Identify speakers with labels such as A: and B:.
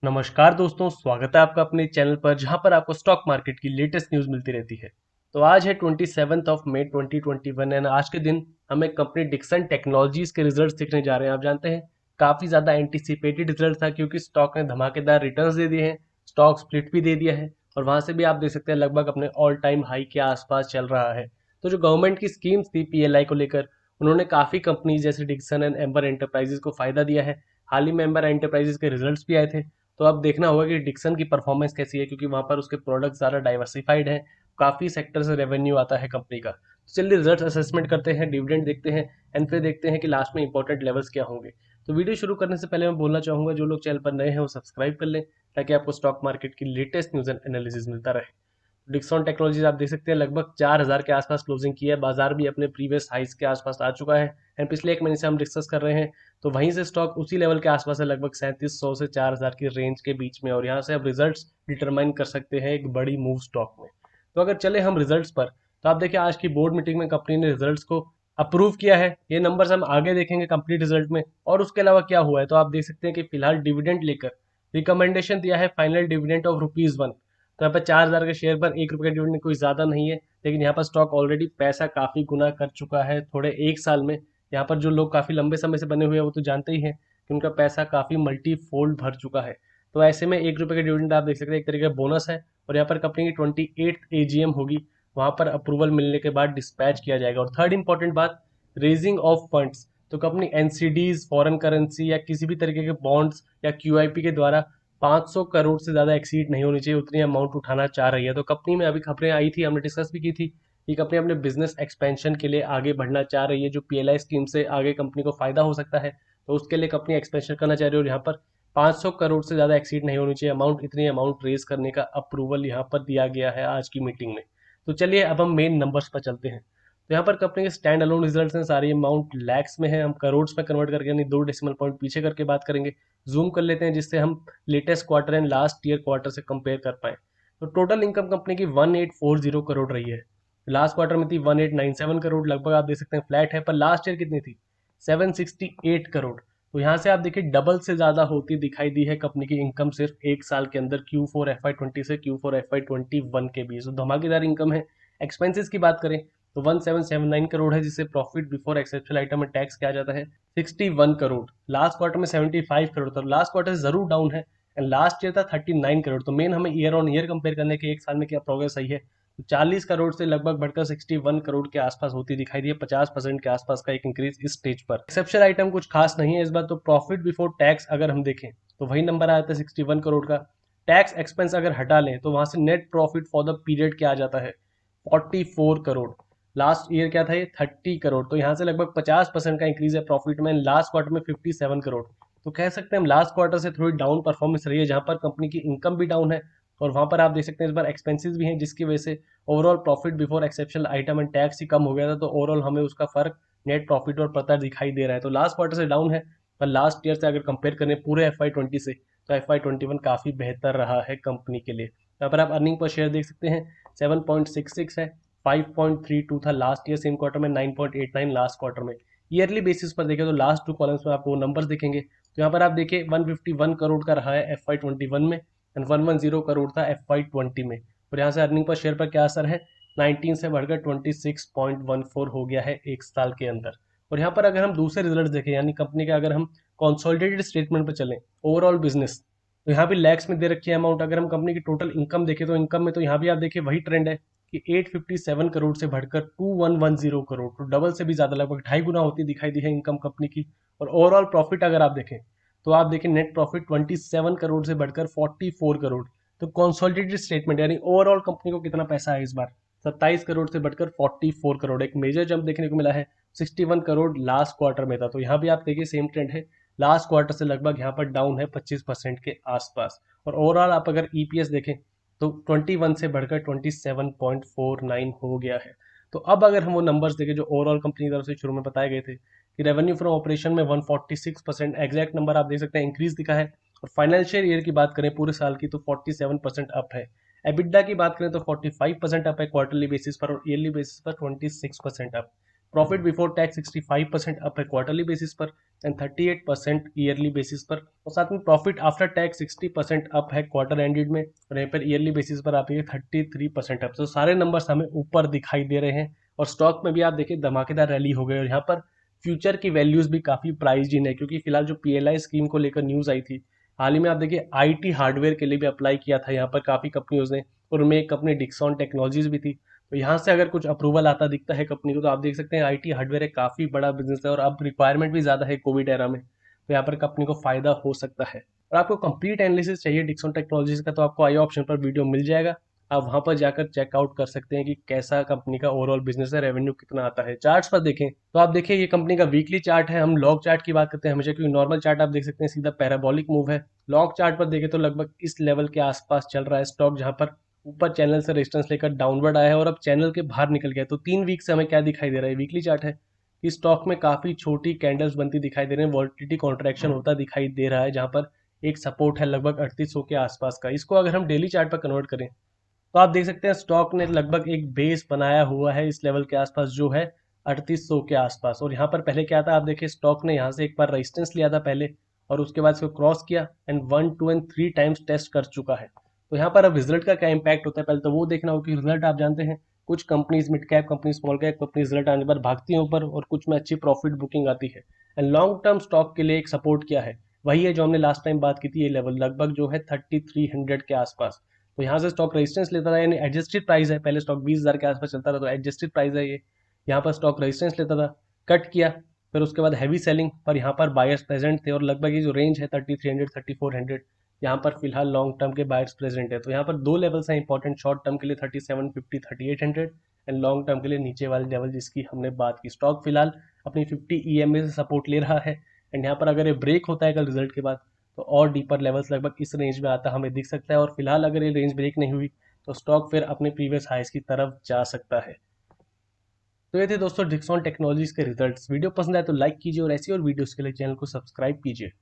A: नमस्कार दोस्तों, स्वागत है आपका अपने चैनल पर जहां पर आपको स्टॉक मार्केट की लेटेस्ट न्यूज़ मिलती रहती है। तो आज है 27 मई 2021 एंड आज के दिन हमें कंपनी डिक्सन टेक्नोलॉजीज के रिजल्ट्स दिखने जा रहे हैं। आप जानते हैं काफ़ी ज़्यादा एंटिसिपेटेड रिजल्ट था क्योंकि स्टॉक ने धमाकेदार रिटर्न्स दे दिए हैं, स्टॉक स्प्लिट भी दे दिया है और वहां से भी आप देख सकते हैं लगभग अपने ऑल टाइम हाई के आसपास चल रहा है। तो जो गवर्नमेंट की स्कीम्स थी पीएलआई को लेकर, उन्होंने काफ़ी कंपनीज जैसे डिक्सन एंड एम्बर एंटरप्राइजेज को फायदा दिया है। हाल ही में एम्बर एंटरप्राइजेज के रिजल्ट्स भी आए थे, तो अब देखना होगा कि डिक्सन की परफॉर्मेंस कैसी है क्योंकि वहाँ पर उसके प्रोडक्ट ज़्यादा डाइवर्सिफाइड हैं, काफ़ी सेक्टर से रेवेन्यू आता है कंपनी का। तो चलिए रिजल्ट असेसमेंट करते हैं, डिविडेंड देखते हैं एंड फिर देखते हैं कि लास्ट में इंपॉर्टेंट लेवल्स क्या होंगे। तो वीडियो शुरू करने से पहले मैं बोलना चाहूँगा जो लोग चैनल पर नए हैं वो सब्सक्राइब कर लें ताकि आपको स्टॉक मार्केट की लेटेस्ट न्यूज़ एंड एनालिसिस मिलता रहे। डिक्सॉन टेक्नोलॉजीज आप देख सकते हैं लगभग 4000 के आसपास क्लोजिंग की है, बाजार भी अपने प्रीवियस हाइस के आसपास आ चुका है एंड पिछले एक महीने से हम डिस्कस कर रहे हैं तो वहीं से स्टॉक उसी लेवल के आसपास है, लगभग 3700 से 4000 की रेंज के बीच में, और यहाँ से आप रिजल्ट्स डिटरमाइन कर सकते हैं एक बड़ी मूव स्टॉक में। तो अगर चले हम रिजल्ट्स पर, तो आप देखिए आज की बोर्ड मीटिंग में कंपनी ने रिजल्ट्स को अप्रूव किया है। ये नंबर्स हम आगे देखेंगे कंप्लीट रिजल्ट में। और उसके अलावा क्या हुआ है तो आप देख सकते हैं कि फिलहाल डिविडेंड लेकर रिकमेंडेशन दिया है फाइनल डिविडेंड ऑफ ₹1। तो यहाँ पर 4000 के शेयर पर ₹1 डिविडेंड कोई ज़्यादा नहीं है, लेकिन यहाँ पर स्टॉक ऑलरेडी पैसा काफ़ी गुना कर चुका है थोड़े एक साल में। यहाँ पर जो लोग काफ़ी लंबे समय से बने हुए हैं वो तो जानते ही हैं कि उनका पैसा काफ़ी मल्टी फोल्ड भर चुका है। तो ऐसे में ₹1 के डिविडेंड आप देख सकते हैं एक तरीके का बोनस है। और यहाँ पर कंपनी की 28th एजीएम होगी, वहाँ पर अप्रूवल मिलने के बाद डिस्पैच किया जाएगा। और थर्ड इंपॉर्टेंट बात, रेजिंग ऑफ फंड्स। तो कंपनी एनसीडीज, फॉरेन करेंसी या किसी भी तरीके के बॉन्ड्स या क्यूआईपी के द्वारा 500 करोड़ से ज़्यादा एक्सीड नहीं होनी चाहिए, उतनी अमाउंट उठाना चाह रही है। तो कंपनी में अभी खबरें आई थी, हमने डिस्कस भी की थी कि कंपनी अपने बिजनेस एक्सपेंशन के लिए आगे बढ़ना चाह रही है, जो पीएलआई स्कीम से आगे कंपनी को फायदा हो सकता है। तो उसके लिए कंपनी एक्सपेंशन करना चाह रही है और यहाँ पर 500 करोड़ से ज़्यादा एक्सीड नहीं होनी चाहिए अमाउंट, इतनी अमाउंट रेज करने का अप्रूवल यहाँ पर दिया गया है आज की मीटिंग में। तो चलिए अब हम मेन नंबर्स पर चलते हैं। तो यहाँ पर कंपनी के स्टैंड अलोन रिजल्ट्स हैं, सारी अमाउंट लैक्स में है, हम करोड़ में कन्वर्ट करके यानी 2 डेसिमल पॉइंट पीछे करके बात करेंगे। जूम कर लेते हैं जिससे हम latest quarter and last year quarter से कंपेयर कर पाए। तो टोटल इनकम कंपनी की 1840 करोड़ रही है। लास्ट क्वार्टर में थी 1897 करोड़, लगभग आप देख सकते हैं फ्लैट है, पर लास्ट ईयर कितनी थी 768 करोड़। तो यहाँ से आप देखिए डबल से ज़्यादा होती दिखाई दी है कंपनी की इनकम सिर्फ एक साल के अंदर, Q4 FY20 से Q4 FY21 के बीच। तो धमाकेदार इनकम है। एक्सपेंसेस की बात करें तो 1779 करोड़ है, जिसे प्रॉफिट बिफोर एक्सेप्शनल आइटम में टैक्स किया जाता है 61 करोड़। लास्ट क्वार्टर में 75 करोड़ था, लास्ट क्वार्टर से जरूर डाउन है एंड लास्ट ईयर था 39 करोड़। तो मेन हमें ईयर ऑन ईयर कंपेयर करने के एक साल में क्या प्रोग्रेस आई है, तो 40 करोड़ से लगभग बढ़कर 61 करोड़ के आसपास होती दिखाई दी है, 50% के आसपास का एक इंक्रीज इस स्टेज पर। एक्सेप्शनल आइटम कुछ खास नहीं है इस बार। तो प्रॉफिट बिफोर टैक्स अगर हम देखें तो वही नंबर आया था 61 करोड़ का। टैक्स एक्सपेंस अगर हटा लें तो वहां से net profit for the period क्या आ जाता है 44 करोड़। लास्ट ईयर क्या था ये 30 करोड़। तो यहाँ से लगभग 50% का इंक्रीज है प्रॉफिट में। लास्ट क्वार्टर में 57 करोड़। तो कह सकते हैं हम लास्ट क्वार्टर से थोड़ी डाउन परफॉर्मेंस रही है, जहां पर कंपनी की इनकम भी डाउन है और वहां पर आप देख सकते हैं इस बार एक्सपेंसेस भी हैं, जिसकी वजह से overall profit before exceptional item and tax ही कम हो गया था। तो ओवरऑल हमें उसका फर्क नेट प्रॉफिट और पता दिखाई दे रहा है। तो लास्ट क्वार्टर से डाउन है, पर लास्ट ईयर से अगर कंपेयर करें पूरे FY20 से तो FY21 काफी बेहतर रहा है कंपनी के लिए। यहाँ पर आप अर्निंग पर शेयर देख सकते हैं 7.66 है, 5.32 था लास्ट ईयर सेम क्वार्टर में, 9.89 लास्ट क्वार्टर में। ईयरली बेसिस पर देखें तो लास्ट 2 कॉलम्स में आपको नंबर्स दिखेंगे। तो यहाँ पर आप देखिए 151 करोड़ का रहा है FY21 में एंड 110 करोड़ था FY20 में। और यहाँ से अर्निंग पर शेयर पर क्या असर है, 19 से बढ़कर 26.14 हो गया है एक साल के अंदर। और यहाँ पर अगर हम दूसरे रिजल्ट देखें यानी कंपनी का, अगर हम कॉन्सोलिडेटेड स्टेटमेंट पर चलें ओवरऑल बिजनेस, तो यहाँ भी लैक्स में दे रखी है अमाउंट। अगर हम कंपनी की टोटल इनकम देखें तो इनकम में तो यहाँ भी आप देखिए वही ट्रेंड है कि 857 करोड़ से बढ़कर 2110 करोड़, तो डबल से भी ज्यादा लगभग 2.5 गुना होती दिखाई दी है इनकम कंपनी की। और ओवरऑल प्रॉफिट अगर आप देखें तो आप देखें नेट प्रॉफिट 27 करोड़ से बढ़कर 44 करोड़। तो कंसोलिडेटेड स्टेटमेंट यानी ओवरऑल कंपनी को कितना पैसा है इस बार, 27 करोड़ से बढ़कर 44 करोड़। एक मेजर जंप देखने को मिला है। 61 करोड़ लास्ट क्वार्टर में था, तो यहाँ भी आप देखिए सेम ट्रेंड है। लास्ट क्वार्टर से लगभग यहाँ पर डाउन है 25% के आसपास। और ओवरऑल आप अगर ईपीएस देखें तो 21 से बढ़कर 27.49 हो गया है। तो अब अगर हम वो नंबर्स देखें जो ओवरऑल कंपनी की तरफ से शुरू में बताए गए थे कि रेवेन्यू फ्रॉम ऑपरेशन में 146%, एग्जैक्ट नंबर आप देख सकते हैं इंक्रीज दिखा है। और फाइनेंशियल ईयर की बात करें पूरे साल की तो 47% अप है। एबिडा की बात करें तो 45% अप है क्वार्टरली बेसिस पर और ईयरली बेसिस पर 26% up. Profit before tax 65% up है क्वार्टरली बेसिस पर, एंड 38% ईयरली बेसिस पर, और साथ में प्रॉफिट आफ्टर टैक्स 60% अप है क्वार्टर एंडेड में, और यहीं पर ईयरली बेसिस पर आप ये 33% अप। तो सारे नंबर्स हमें ऊपर दिखाई दे रहे हैं, और स्टॉक में भी आप देखिए धमाकेदार रैली हो गई, और यहाँ पर फ्यूचर की वैल्यूज भी काफी प्राइस्ड इन है, क्योंकि फिलहाल जो पीएलआई स्कीम को लेकर न्यूज आई थी हाल ही में, आप देखिए आईटी हार्डवेयर के लिए भी अप्लाई किया था यहाँ पर काफी कंपनियों ने, और उनमें एक कंपनी डिक्सॉन टेक्नोलॉजीज भी थी। तो यहाँ से अगर कुछ अप्रूवल आता दिखता है कंपनी को, तो आप देख सकते हैं आईटी हार्डवेयर एक काफी बड़ा बिजनेस है, और अब रिक्वायरमेंट भी ज्यादा है कोविड एरा में, तो यहाँ पर कंपनी को फायदा हो सकता है। और आपको कंप्लीट एनालिसिस चाहिए डिक्सॉन टेक्नोलॉजीज का, तो आपको आई ऑप्शन पर वीडियो मिल जाएगा, आप वहां पर जाकर चेकआउट कर सकते हैं कि कैसा कंपनी का ओवरऑल बिजनेस है, रेवेन्यू कितना आता है। चार्ट्स पर देखें तो आप देखिए ये कंपनी का वीकली चार्ट है, हम लॉग चार्ट की बात करते हैं हमेशा, क्योंकि नॉर्मल चार्ट आप देख सकते हैं सीधा पैराबोलिक मूव है। लॉग चार्ट पर देखें तो लगभग इस लेवल के आसपास चल रहा है स्टॉक, जहां पर ऊपर चैनल से रेजिस्टेंस लेकर डाउनवर्ड आया है, और अब चैनल के बाहर निकल गया है। तो 3 वीक से हमें क्या दिखाई दे रहा है, वीकली चार्ट है, इस स्टॉक में काफी छोटी कैंडल्स बनती दिखाई दे रही है, वॉलिटिलिटी कॉन्ट्रैक्शन होता दिखाई दे रहा है, जहां पर एक सपोर्ट है लगभग 3800 के आसपास का। इसको अगर हम डेली चार्ट पर कन्वर्ट करें तो आप देख सकते हैं स्टॉक ने लगभग एक बेस बनाया हुआ है इस लेवल के आसपास, जो है 3800 के आसपास। और यहाँ पर पहले क्या था, आप देखिए स्टॉक ने यहाँ से एक बार रेजिस्टेंस लिया था पहले, और उसके बाद इसको क्रॉस किया, एंड 1 2 एंड 3 टाइम्स टेस्ट कर चुका है। तो यहाँ पर अब रिजल्ट का क्या इम्पैक्ट होता है, पहले तो वो देखना होगा कि रिजल्ट आप जानते हैं, कुछ companies mid cap company small cap company result आने पर भागती हैं ऊपर, और कुछ में अच्छी प्रॉफिट बुकिंग आती है। एंड लॉन्ग टर्म स्टॉक के लिए एक सपोर्ट क्या है, वही है जो हमने लास्ट टाइम बात की थी, ये लेवल लगभग जो है 3300 के आसपास। तो यहाँ से स्टॉक रेजिस्टेंस लेता था, यानी एडजस्टेड प्राइस है, पहले स्टॉक 20,000 के आसपास चलता था, तो एडजस्टेड प्राइस है ये। यहाँ पर स्टॉक रेजिस्टेंस लेता था, कट किया, फिर उसके बाद हैवी सेलिंग पर यहाँ पर बायर्स प्रेजेंट थे, और लगभग ये जो रेंज है 3300 3400, यहाँ पर फिलहाल लॉन्ग टर्म के बायर्स प्रेजेंट है। तो यहाँ पर दो लेवल्स हैं इंपॉर्टेंट, शॉर्ट टर्म के लिए 3750 3800, एंड लॉन्ग टर्म के लिए नीचे वाले लेवल जिसकी हमने बात की। स्टॉक फिलहाल अपनी 50 ईएमए से सपोर्ट ले रहा है, एंड यहाँ पर अगर ये ब्रेक होता है कल रिजल्ट के बाद, तो और डीपर लेवल्स लगभग इस रेंज में आता हमें दिख सकता है। और फिलहाल अगर ये रेंज ब्रेक नहीं हुई तो स्टॉक फिर अपने प्रीवियस हाइस की तरफ जा सकता है। तो ये थे दोस्तों डिक्सॉन टेक्नोलॉजीज के रिजल्ट्स। वीडियो पसंद आए तो लाइक कीजिए, और ऐसी और वीडियोस के लिए चैनल को सब्सक्राइब कीजिए।